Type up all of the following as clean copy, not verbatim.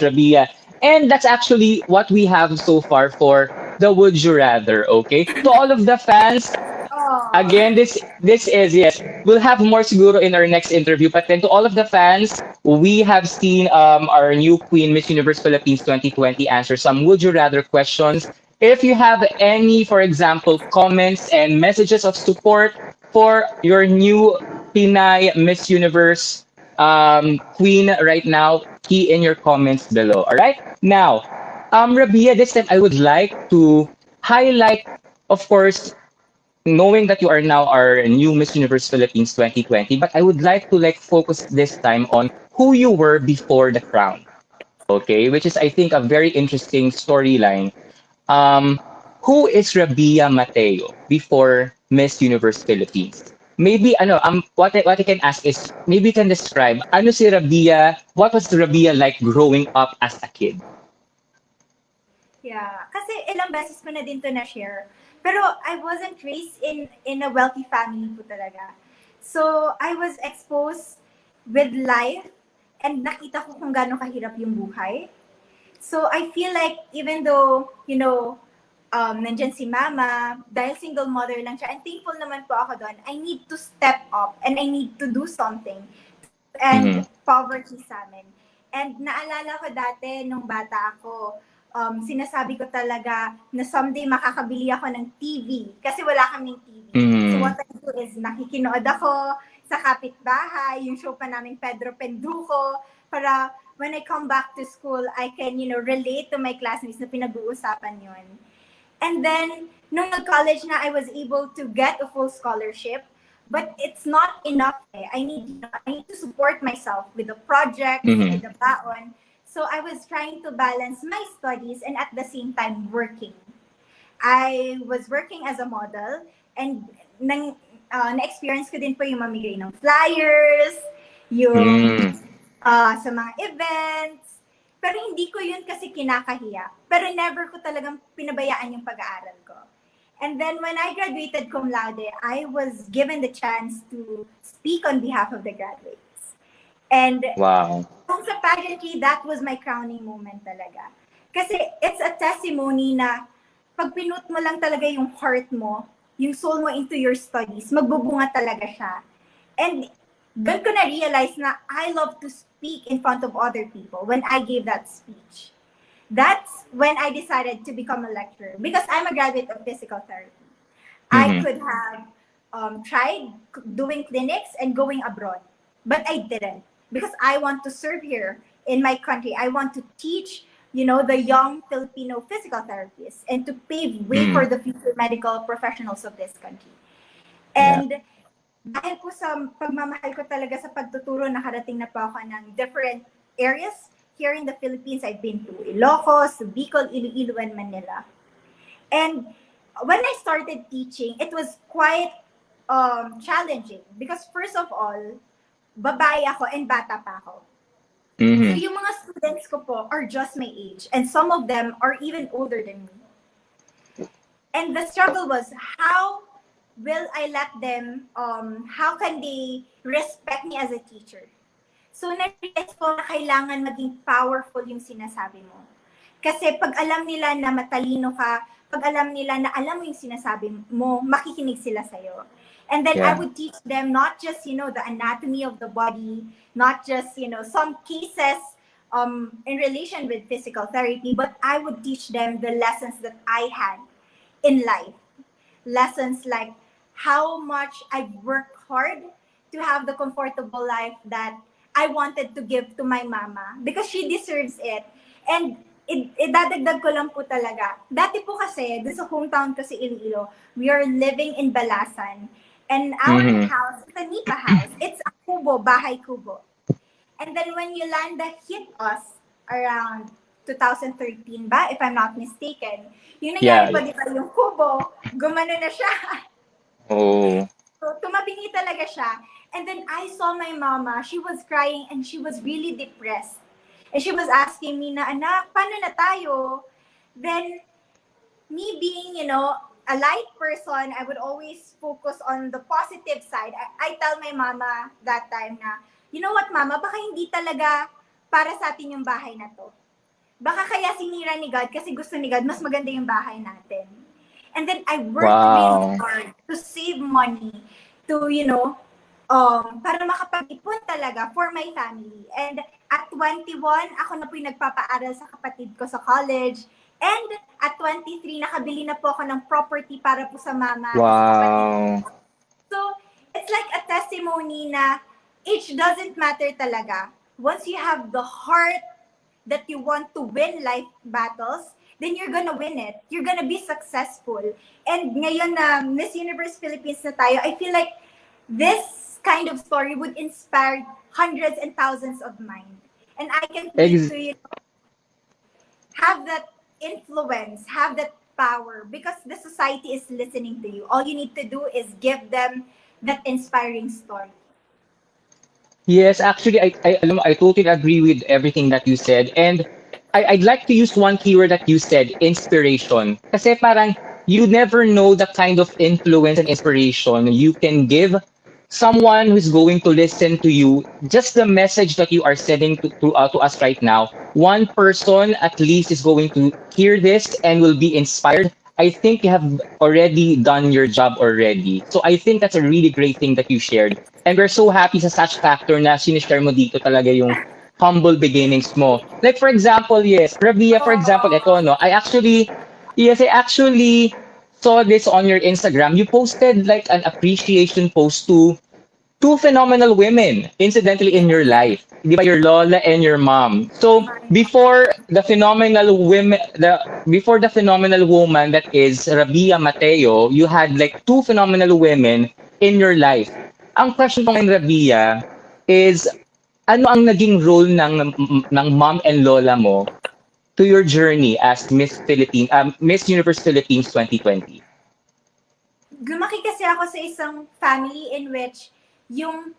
Rabia. And that's actually what we have so far for the Would You Rather, okay? To all of the fans, again, Oh. this is yes. We'll have more siguro in our next interview. But then to all of the fans, we have seen our new Queen Miss Universe Philippines 2020 answer some would you rather questions. If you have any, for example, comments and messages of support for your new Pinay Miss Universe Queen right now, key in your comments below. All right. Now, Rabia, this time I would like to highlight, of course, knowing that you are now our new Miss Universe Philippines 2020, but I would like to like focus this time on who you were before the crown. Okay, which is I think a very interesting storyline. Um, who is Rabia Mateo before Miss Universe Philippines? Maybe ano, what I can ask is maybe you can describe ano si Rabia, what was Rabia like growing up as a kid? Yeah, kasi ilang beses ko na din to na-share. Pero I wasn't raised in a wealthy family po talaga. So, I was exposed with life and nakita ko kung gaano kahirap yung buhay. So, I feel like even though, nandyan si mama, dahil single mother lang siya, and thankful naman po ako doon, I need to step up and I need to do something to end Mm-hmm. poverty sa amin. And naalala ko dati nung bata ako, sinasabi ko talaga na someday makakabili ako ng TV kasi wala kaming TV. So Mm-hmm. what I do is nakikinood ako sa kapitbahay, yung show pa namin Pedro Penduko, para when I come back to school, I can, relate to my classmates na pinag-uusapan yun. And then, nung nag-college na, I was able to get a full scholarship. But it's not enough. I need to support myself with the projects, Mm-hmm. with the baon. So I was trying to balance my studies and at the same time working. I was working as a model and na-experience ko din po yung mamigay ng flyers, yung Mm-hmm. sa mga events. Pero hindi ko yun kasi kinakahiya. Pero never ko talagang pinabayaan yung pag-aaral ko. And then when I graduated cum laude, I was given the chance to speak on behalf of the graduates. And Wow. kung sa pageantry, that was my crowning moment talaga. Kasi it's a testimony na pag pinut mo lang talaga yung heart mo, yung soul mo into your studies, magbubunga talaga siya. And doon ko na-realize na I love to speak in front of other people when I gave that speech. That's when I decided to become a lecturer because I'm a graduate of physical therapy. I Mm-hmm. could have tried doing clinics and going abroad, but I didn't because I want to serve here in my country. I want to teach, the young Filipino physical therapists and to pave way Mm-hmm. for the future medical professionals of this country. Yeah. And dahil po sa pagmamahal ko talaga sa pagtuturo, nakarating na po ako ng different areas here in the Philippines. I've been to Ilocos, Bicol, Iloilo, and Manila. And when I started teaching, it was quite challenging because first of all, babae ako and bata pa ako. So Mm-hmm. yung mga students ko po are just my age and some of them are even older than me. And the struggle was how will I let them, how can they respect me as a teacher? So na-realize ko na kailangan maging powerful yung sinasabi mo. Kasi pag alam nila na matalino ka, pag alam nila na alam mo yung sinasabi mo, makikinig sila sa'yo. And then I Yeah. would teach them not just, the anatomy of the body, not just, some cases in relation with physical therapy, but I would teach them the lessons that I had in life. Lessons like how much I've worked hard to have the comfortable life that I wanted to give to my mama because she deserves it. And idadagdag ko lang po talaga. Dati po kasi, dun sa hometown ko sa Iloilo, we are living in Balasan. And our Mm-hmm. house is a nipa house. It's a kubo, bahay kubo. And then when Yolanda hit us around 2013 ba, if I'm not mistaken, yung Yeah. nangyari po, di ba, yung kubo, gumano na siya. Oh. So, tumabingi talaga siya. And then I saw my mama, she was crying and she was really depressed. And she was asking me na, anak, paano na tayo? Then, me being, a light person, I would always focus on the positive side. I tell my mama that time na, you know what, mama, baka hindi talaga para sa atin yung bahay na to. Baka kaya sinira ni God kasi gusto ni God, mas maganda yung bahay natin. And then I worked really Wow. hard to save money to, para makapag-ipon talaga for my family. And at 21, ako na po yung nagpapaaral sa kapatid ko sa college. And at 23, nakabili na po ako ng property para po sa mama at sa kapatid. Wow. So, it's like a testimony na age doesn't matter talaga. Once you have the heart that you want to win life battles, then you're gonna win it. You're gonna be successful. And ngayon na Miss Universe Philippines na tayo, I feel like this kind of story would inspire hundreds and thousands of mind. And I can't wait Ex- to have that influence, have that power, because the society is listening to you. All you need to do is give them that inspiring story. Yes, actually, alam mo, I totally agree with everything that you said. And I'd like to use one keyword that you said, inspiration. Kasi parang you never know the kind of influence and inspiration you can give someone who's going to listen to you. Just the message that you are sending to us right now, one person at least is going to hear this and will be inspired. I think you have already done your job already. So I think that's a really great thing that you shared. And we're so happy sa such factor na sinishare mo dito talaga yung humble beginnings mo. Like for example, yes, Rabia, for example, ito, no, I actually saw this on your Instagram. You posted like an appreciation post to two phenomenal women, incidentally, in your life. Di ba, your lola and your mom. So before the phenomenal woman that is Rabiya Mateo, you had like two phenomenal women in your life. Ang question ko ngayon, Rabia, is ano ang naging role ng mom and lola mo to your journey as Miss Universe Philippines 2020? Lumaki kasi ako sa isang family in which yung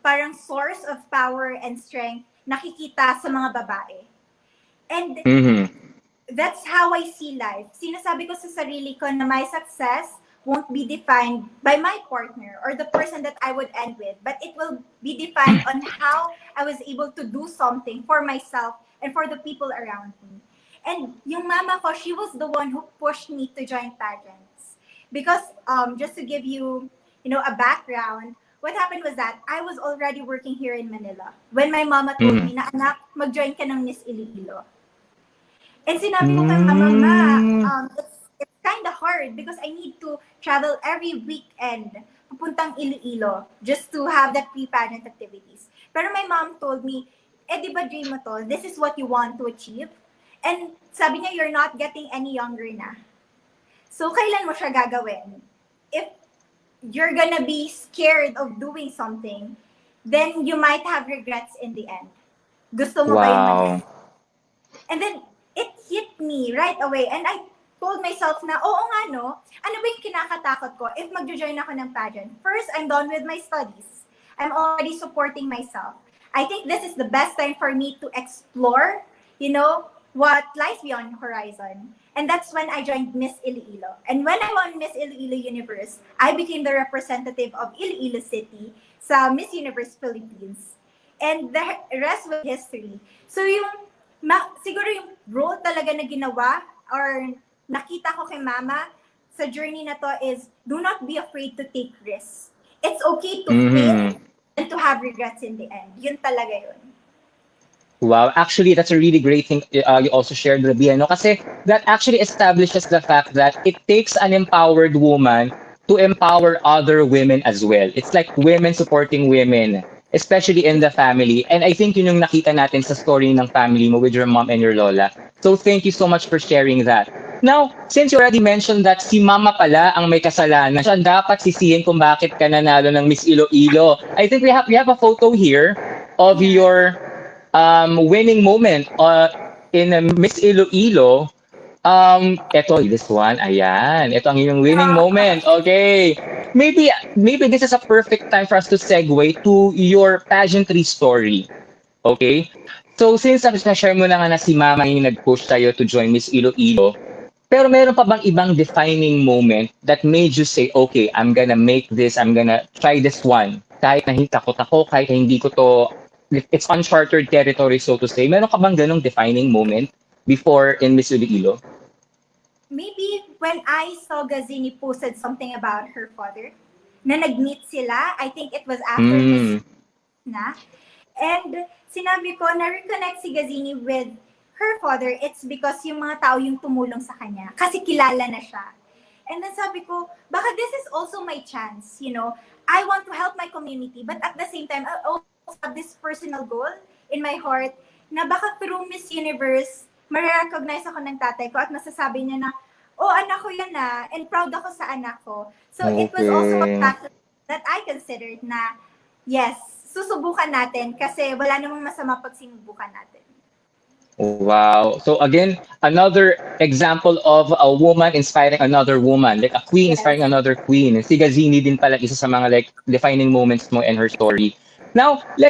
parang source of power and strength nakikita sa mga babae. And Mm-hmm. that's how I see life. Sinasabi ko sa sarili ko na my success won't be defined by my partner or the person that I would end with, but it will be defined on how I was able to do something for myself and for the people around me. And yung mama ko, she was the one who pushed me to join pageants. Because just to give you, a background, what happened was that I was already working here in Manila when my mama told me Mm-hmm. na, anak, mag-join ka ng Miss Iloilo. And sinabi ko kay mama, Mm. it's kind of hard because I need to travel every weekend papuntang Iloilo just to have that pre-pageant activities. Pero my mom told me, di ba dream mo to? This is what you want to achieve. And sabi niya, you're not getting any younger na. So, kailan mo siya gagawin? If you're gonna be scared of doing something, then you might have regrets in the end. Gusto mo ba yung Wow. And then, it hit me right away. And I told myself na, oo nga no, ano ba yung kinakatakot ko if magjo-join ako ng pageant? First, I'm done with my studies. I'm already supporting myself. I think this is the best time for me to explore, what lies beyond the horizon. And that's when I joined Miss Iloilo. And when I won Miss Iloilo Universe, I became the representative of Iloilo City sa Miss Universe Philippines. And the rest was history. So yung siguro yung role talaga na ginawa or nakita ko kay mama sa journey na to is do not be afraid to take risks. It's okay to fail Mm-hmm. and to have regrets in the end. Yun talaga yun. Wow, actually, that's a really great thing you also shared, Rabia, no? Kasi that actually establishes the fact that it takes an empowered woman to empower other women as well. It's like women supporting women, especially in the family. And I think yun yung nakita natin sa story ng family mo with your mom and your lola. So thank you so much for sharing that. Now, since you already mentioned that si mama pala ang may kasalanan, siya ang dapat sisihin kung bakit ka nanalo ng Miss Iloilo. I think we have a photo here of Yeah. your winning moment in Miss Iloilo. This one, ayan. Ito ang yung winning moment. Okay. Maybe this is a perfect time for us to segue to your pageantry story. Okay? So, since na-share mo na nga na si Mama yung nag-push tayo to join Miss Iloilo, pero meron pa bang ibang defining moment that made you say, okay, I'm gonna make this, I'm gonna try this one. Kahit na takot ako, kahit na hindi ko to, it's uncharted territory, so to say. Meron ka bang ganong defining moment? before in Miss Iloilo? Maybe when I saw Gazini posted something about her father, na nag-meet sila, I think it was after Miss Mm. na. And sinabi ko, na-reconnect si Gazini with her father, it's because yung mga tao yung tumulong sa kanya. Kasi kilala na siya. And then sabi ko, baka this is also my chance, you know. I want to help my community, but at the same time, I also have this personal goal in my heart na baka through Miss Universe, ma-recognize ako ng tatay ko at masasabi niya na, oh, anak ko yan na, and proud ako sa anak ko. So it was also a Okay. factor that I considered na, yes, susubukan natin kasi wala namang masama pag sinubukan natin. Wow. So again, another example of a woman inspiring another woman, like a queen Yes. inspiring another queen. Si Gazini din pala isa sa mga like defining moments mo in her story. Now, let's